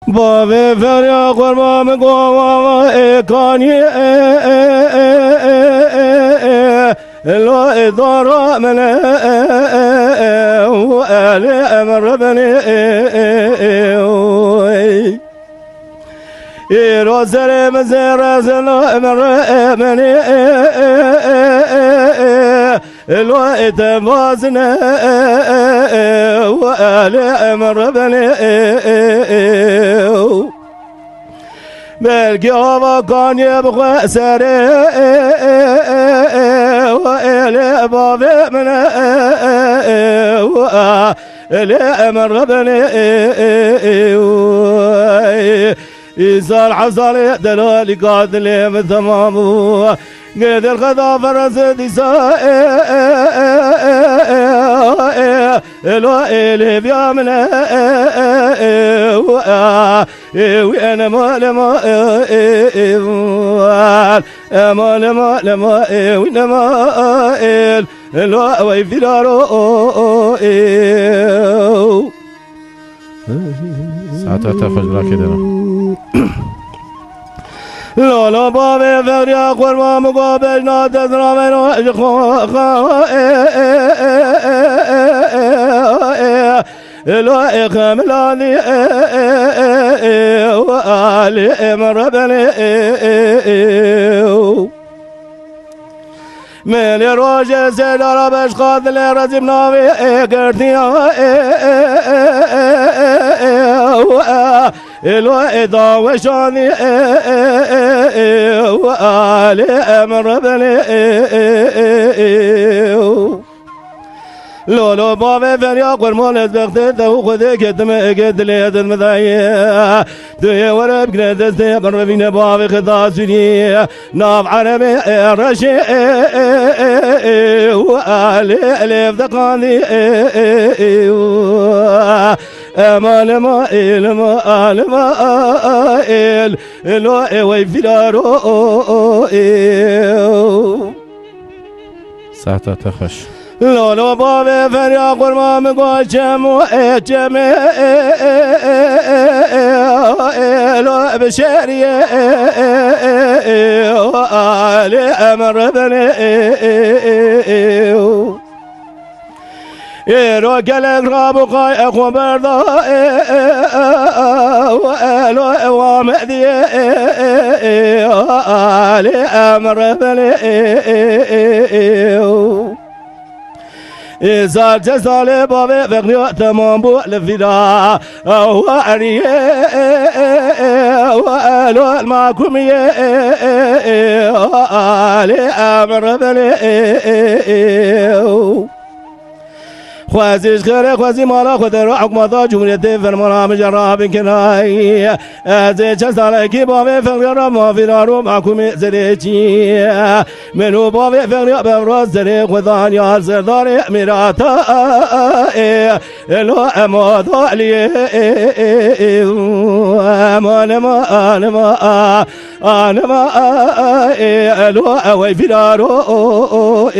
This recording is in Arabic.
بابي فريا قربا مقوما كاني لو إدارة من وآلي أمر بني روزري مزير زلو أمر بني لو إتبازنا وآلي أمر بني بلقي هوا كان يبغى سري وإلي بابي من وإلي أمر بني إيسان حصل دلالي قاتلي من ثمامه قيد الخذا فرس ديسا لو إلي بيامنا وأنا ما وإنما لو ويفيرارو ساعتها تفجر كده لا لا بابي فغريا قرما مقابل نادز رامين لو إخملاني وآلي أمر بني من روج سيدار بشخاذ لرزم ناوي كرتيا الوئدا وشاني وآلي أمر بني لولو بابي فريا قرمون بختته وخذي كتم قد ليد المذايا دوي ورب قناد استيقر فينا بابي خذاسوني ناب عربي رشي وآلي ألف دقاني أمان ما إل ما آل ما إل لو ويفيرارو ساعتها تخش لولو بابي فريا قرما مقوشم وإجم لو بشري وآلي أمر بني روك الأقراب وقاي أخو برضا وآلو ومهدي وآلي أمر بني إزال جزالي بابي فقني تمام بو لفدا وأري وألو المعكومي وآلي أمر بني خوازيش خير خوازي مالا خدر حكمة جمهورية فرمانا مجرى بكناي أزي جزالي كي بابي فقني ما في نارو معكومي زريجي منو بابي فقني بمراز زري خذان يا زرداري ميراتا لو أماد علي أنا ما لو أوي في دارو